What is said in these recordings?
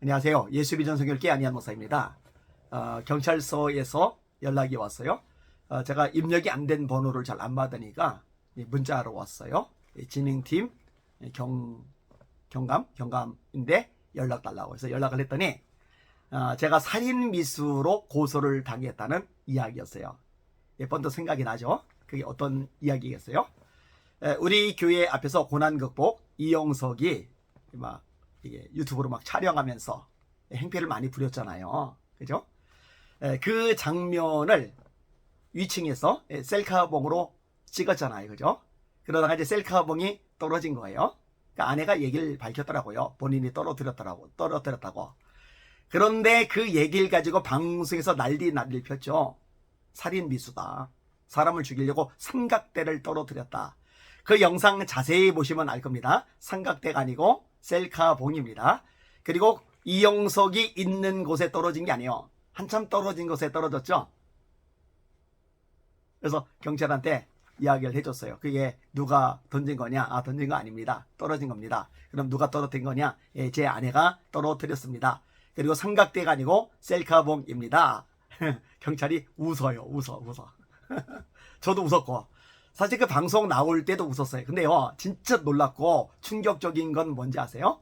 안녕하세요. 예수비전 성결교회 안희한 목사입니다. 경찰서에서 연락이 왔어요. 제가 입력이 안 된 번호를 잘 안 받으니까 문자로 왔어요. 진행팀 경감인데 연락 달라고 해서 연락을 했더니 제가 살인 미수로 고소를 당했다는 이야기였어요. 번도 생각이 나죠? 그게 어떤 이야기겠어요? 우리 교회 앞에서 고난 극복 이영석이 막 이게 유튜브로 막 촬영하면서 행패를 많이 부렸잖아요. 그죠? 그 장면을 위층에서 셀카봉으로 찍었잖아요. 그죠? 그러다가 이제 셀카봉이 떨어진 거예요. 그러니까 아내가 얘기를 밝혔더라고요. 본인이 떨어뜨렸다고. 그런데 그 얘기를 가지고 방송에서 난리를 폈죠. 살인 미수다. 사람을 죽이려고 삼각대를 떨어뜨렸다. 그 영상 자세히 보시면 알 겁니다. 삼각대가 아니고 셀카봉입니다. 그리고 이영석이 있는 곳에 떨어진 게 아니에요. 한참 떨어진 곳에 떨어졌죠. 그래서 경찰한테 이야기를 해줬어요. 그게 누가 던진 거냐? 던진 거 아닙니다. 떨어진 겁니다. 그럼 누가 떨어뜨린 거냐? 제 아내가 떨어뜨렸습니다. 그리고 삼각대가 아니고 셀카봉입니다. 경찰이 웃어요. 웃어. 저도 웃었고. 사실 그 방송 나올 때도 웃었어요. 근데요, 진짜 놀랍고 충격적인 건 뭔지 아세요?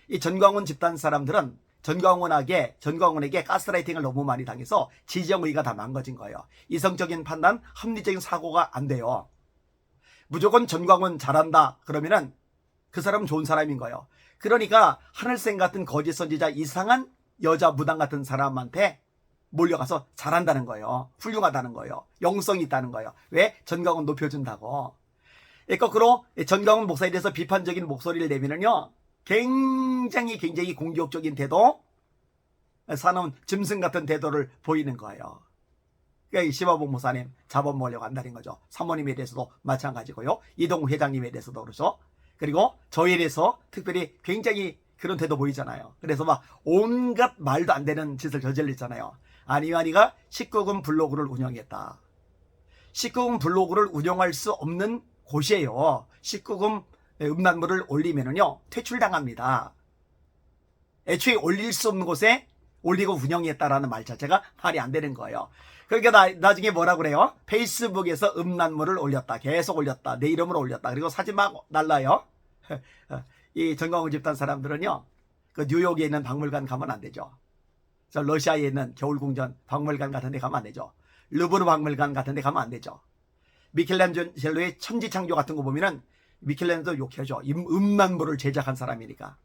이 전광훈 집단 사람들은 전광훈에게 가스라이팅을 너무 많이 당해서 지정의가 다 망가진 거예요. 이성적인 판단, 합리적인 사고가 안 돼요. 무조건 전광훈 잘한다 그러면은 그 사람은 좋은 사람인 거예요. 그러니까 하늘생 같은 거짓 선지자, 이상한 여자 무당 같은 사람한테 몰려가서 잘한다는 거예요. 훌륭하다는 거예요. 영성이 있다는 거예요. 왜? 전광훈 높여준다고. 거꾸로 전광훈 목사에 대해서 비판적인 목소리를 내면은요, 굉장히 공격적인 태도, 사나운 짐승 같은 태도를 보이는 거예요. 그러니까 시바봉 목사님 잡아먹으려고 한다는 거죠. 사모님에 대해서도 마찬가지고요. 이동우 회장님에 대해서도 그렇죠. 그리고 저에 대해서 특별히 굉장히 그런 태도 보이잖아요. 그래서 막 온갖 말도 안 되는 짓을 저질렀잖아요. 아니가 19금 블로그를 운영했다. 19금 블로그를 운영할 수 없는 곳이에요. 19금 음란물을 올리면은요, 퇴출당합니다. 애초에 올릴 수 없는 곳에 올리고 운영했다라는 말 자체가 말이 안 되는 거예요. 그러니까 나중에 뭐라 그래요? 페이스북에서 음란물을 올렸다. 계속 올렸다. 내 이름으로 올렸다. 그리고 사진 막 날라요. 이 전광훈 집단 사람들은요, 그 뉴욕에 있는 박물관 가면 안 되죠. 저 러시아에 있는 겨울궁전 박물관 같은 데 가면 안 되죠. 루브르 박물관 같은 데 가면 안 되죠. 미켈란젤로의 천지창조 같은 거 보면은 미켈란젤도 욕해죠. 음란물을 제작한 사람이니까.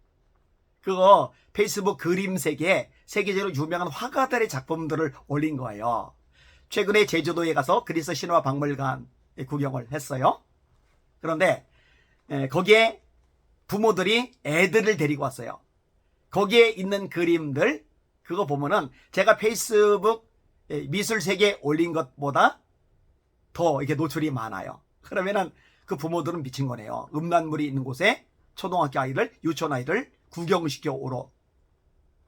그거 페이스북 그림 세계에 세계적으로 유명한 화가들의 작품들을 올린 거예요. 최근에 제주도에 가서 그리스 신화 박물관 구경을 했어요. 그런데 거기에 부모들이 애들을 데리고 왔어요. 거기에 있는 그림들 그거 보면은 제가 페이스북 미술 세계에 올린 것보다 더 이렇게 노출이 많아요. 그러면은 그 부모들은 미친 거네요. 음란물이 있는 곳에 초등학교 아이들, 유치원 아이들 구경시켜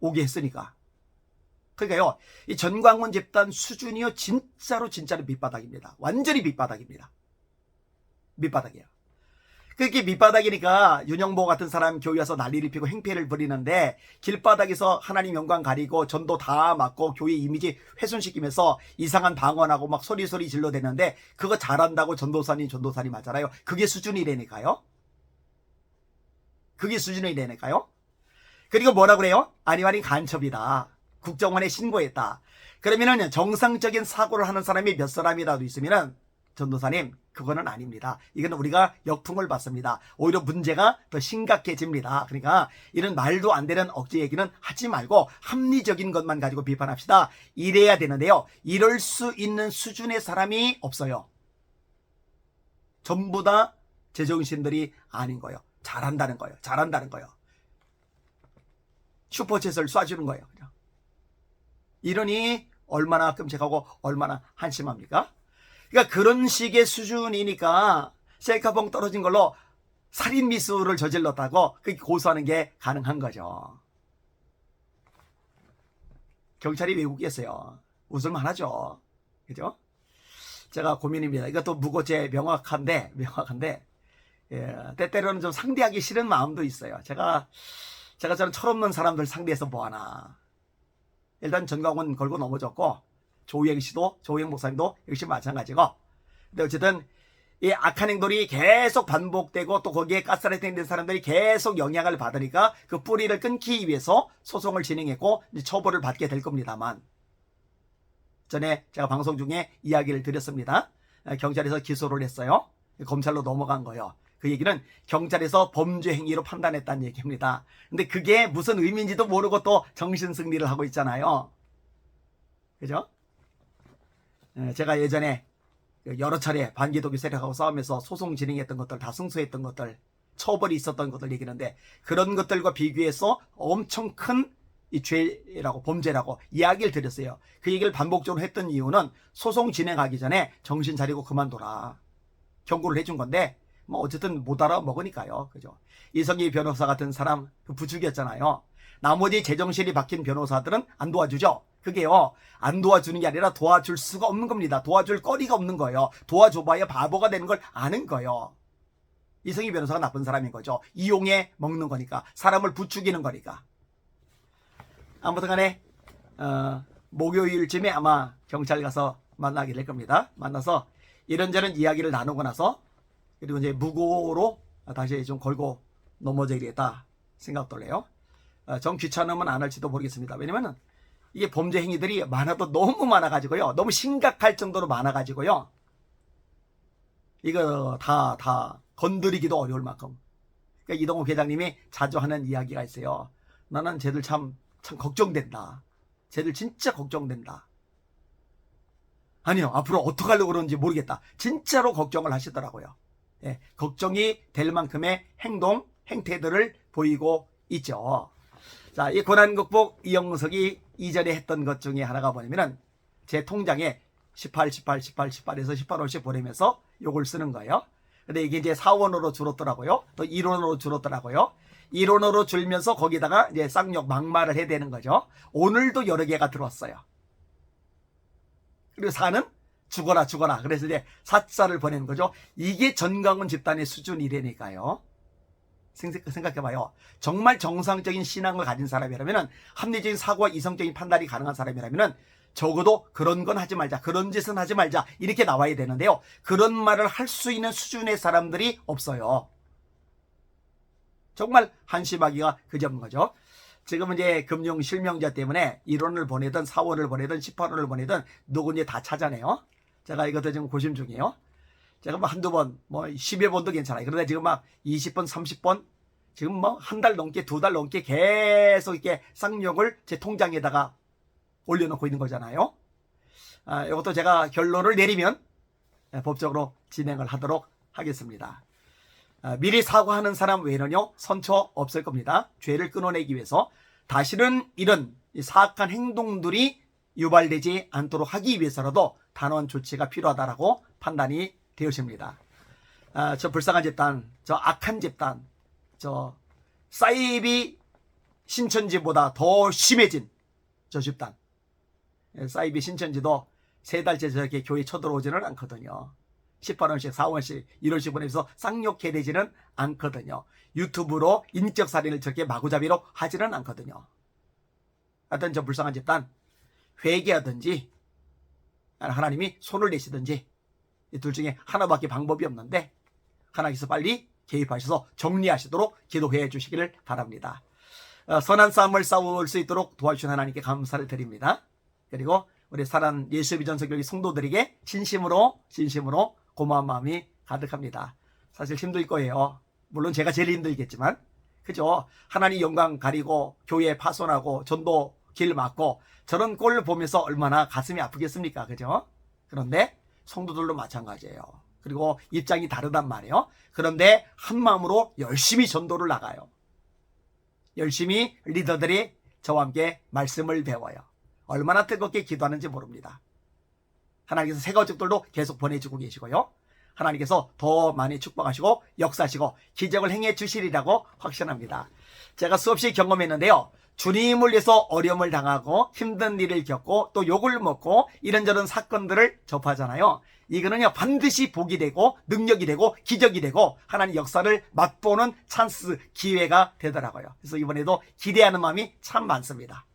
오게 했으니까. 그러니까요, 이 전광훈 집단 수준이요, 진짜로 밑바닥입니다. 완전히 밑바닥입니다. 밑바닥이에요. 그렇게 밑바닥이니까 윤영보 같은 사람 교회 와서 난리를 피고 행패를 부리는데 길바닥에서 하나님 영광 가리고 전도 다 맞고 교회 이미지 훼손시키면서 이상한 방언하고 막 소리 질러대는데 그거 잘한다고 전도사님 하잖아요. 그게 수준이라니까요. 그리고 뭐라 그래요? 아니면 간첩이다. 국정원에 신고했다. 그러면은 정상적인 사고를 하는 사람이 몇 사람이라도 있으면은 전도사님, 그거는 아닙니다. 이건 우리가 역풍을 받습니다. 오히려 문제가 더 심각해집니다. 그러니까 이런 말도 안 되는 억지 얘기는 하지 말고 합리적인 것만 가지고 비판합시다. 이래야 되는데요. 이럴 수 있는 수준의 사람이 없어요. 전부 다 제정신들이 아닌 거예요. 잘한다는 거예요. 슈퍼챗을 쏴주는 거예요. 이러니 얼마나 끔찍하고 얼마나 한심합니까? 그러니까 그런 식의 수준이니까 셀카봉 떨어진 걸로 살인 미수를 저질렀다고 그렇게 고소하는 게 가능한 거죠. 경찰이 왜 웃겠어요? 웃을만하죠. 그죠? 제가 고민입니다. 이것도 무고죄 명확한데 때때로는 좀 상대하기 싫은 마음도 있어요. 제가 제가 저는 철없는 사람들 상대해서 뭐하나. 일단 전광훈 걸고 넘어졌고 조우영 씨도, 조우영 목사님도 역시 마찬가지고. 근데 어쨌든 이 악한 행동이 계속 반복되고 또 거기에 가스라이팅 된 사람들이 계속 영향을 받으니까 그 뿌리를 끊기 위해서 소송을 진행했고 이제 처벌을 받게 될 겁니다만, 전에 제가 방송 중에 이야기를 드렸습니다. 경찰에서 기소를 했어요. 검찰로 넘어간 거예요. 그 얘기는 경찰에서 범죄 행위로 판단했다는 얘기입니다. 근데 그게 무슨 의미인지도 모르고 또 정신승리를 하고 있잖아요. 그죠? 제가 예전에 여러 차례 반기독교 세력하고 싸우면서 소송 진행했던 것들, 다 승소했던 것들, 처벌이 있었던 것들 얘기하는데, 그런 것들과 비교해서 엄청 큰 이 죄라고, 범죄라고 이야기를 드렸어요. 그 얘기를 반복적으로 했던 이유는 소송 진행하기 전에 정신 차리고 그만둬라 경고를 해준 건데, 뭐 어쨌든 못 알아먹으니까요. 그죠? 이성기 변호사 같은 사람 그 부축이었잖아요. 나머지 제정신이 박힌 변호사들은 안 도와주죠. 그게요, 안 도와주는 게 아니라 도와줄 수가 없는 겁니다. 도와줄 거리가 없는 거예요. 도와줘봐야 바보가 되는 걸 아는 거예요. 이성기 변호사가 나쁜 사람인 거죠. 이용해 먹는 거니까, 사람을 부추기는 거니까. 아무튼 간에 목요일쯤에 아마 경찰 가서 만나게 될 겁니다. 만나서 이런저런 이야기를 나누고 나서, 그리고 이제 무고로 다시 좀 걸고 넘어져야겠다 생각도 해요. 정 귀찮으면 안 할지도 모르겠습니다. 왜냐면은 이게 범죄 행위들이 많아도 너무 많아가지고요. 너무 심각할 정도로 많아가지고요. 이거 다 건드리기도 어려울 만큼. 그러니까 이동욱 회장님이 자주 하는 이야기가 있어요. 나는 쟤들 참 걱정된다. 쟤들 진짜 걱정된다. 아니요, 앞으로 어떻게 하려고 그러는지 모르겠다. 진짜로 걱정을 하시더라고요. 예, 걱정이 될 만큼의 행태들을 보이고 있죠. 자, 이 고난 극복 이영석이 이전에 했던 것 중에 하나가 뭐냐면은 제 통장에 18에서 18원씩 보내면서 요걸 쓰는 거예요. 근데 이게 이제 4원으로 줄었더라고요. 또 1원으로 줄었더라고요. 1원으로 줄면서 거기다가 이제 쌍욕 막말을 해야 되는 거죠. 오늘도 여러 개가 들어왔어요. 그리고 4는 죽어라. 그래서 이제 4자를 보내는 거죠. 이게 전광훈 집단의 수준이라니까요. 생각해봐요. 정말 정상적인 신앙을 가진 사람이라면, 합리적인 사고와 이성적인 판단이 가능한 사람이라면 적어도 그런 건 하지 말자, 그런 짓은 하지 말자, 이렇게 나와야 되는데요. 그런 말을 할 수 있는 수준의 사람들이 없어요. 정말 한심하기가 그지없는 거죠. 지금은 이제 금융 실명자 때문에 1원을 보내든 4원을 보내든 18원을 보내든 누군지 다 찾아내요. 제가 이것도 지금 고심 중이에요. 제가 뭐 한두 번, 뭐 10여 번도 괜찮아요. 그런데 지금 막 20번, 30번, 지금 뭐 한 달 넘게, 2달 넘게 계속 이렇게 쌍욕을 제 통장에다가 올려놓고 있는 거잖아요. 이것도 제가 결론을 내리면 법적으로 진행을 하도록 하겠습니다. 미리 사과하는 사람 외에는요, 선처 없을 겁니다. 죄를 끊어내기 위해서 다시는 이런 사악한 행동들이 유발되지 않도록 하기 위해서라도 단호한 조치가 필요하다라고 판단이 되었습니다. 저 불쌍한 집단, 저 악한 집단, 저 사이비 신천지보다 더 심해진 저 집단. 사이비 신천지도 3달째 저렇게 교회 쳐들어오지는 않거든요. 18원씩, 4원씩, 1원씩 보내면서 쌍욕해 되지는 않거든요. 유튜브로 인격살인을 저렇게 마구잡이로 하지는 않거든요. 하여튼 저 불쌍한 집단, 회개하든지 하나님이 손을 내시든지 이 둘 중에 하나밖에 방법이 없는데, 하나님께서 빨리 개입하셔서 정리하시도록 기도해 주시기를 바랍니다. 선한 싸움을 싸울 수 있도록 도와주신 하나님께 감사를 드립니다. 그리고 우리 사랑 예수비전서교회 성도들에게 진심으로 고마운 마음이 가득합니다. 사실 힘들 거예요. 물론 제가 제일 힘들겠지만, 그죠? 하나님 영광 가리고 교회 파손하고 전도 길 막고 저런 꼴을 보면서 얼마나 가슴이 아프겠습니까? 그죠? 그런데 성도들도 마찬가지예요. 그리고 입장이 다르단 말이에요. 그런데 한 마음으로 열심히 전도를 나가요. 열심히 리더들이 저와 함께 말씀을 배워요. 얼마나 뜨겁게 기도하는지 모릅니다. 하나님께서 새 가족들도 계속 보내주고 계시고요. 하나님께서 더 많이 축복하시고 역사하시고 기적을 행해 주시리라고 확신합니다. 제가 수없이 경험했는데요. 주님을 위해서 어려움을 당하고 힘든 일을 겪고 또 욕을 먹고 이런저런 사건들을 접하잖아요. 이거는요 반드시 복이 되고 능력이 되고 기적이 되고 하나님 역사를 맛보는 찬스 기회가 되더라고요. 그래서 이번에도 기대하는 마음이 참 많습니다.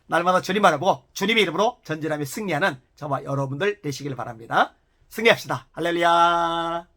날마다 주님 바라보고 주님의 이름으로 전진하며 승리하는 저와 여러분들 되시길 바랍니다. 승리합시다. 할렐루야.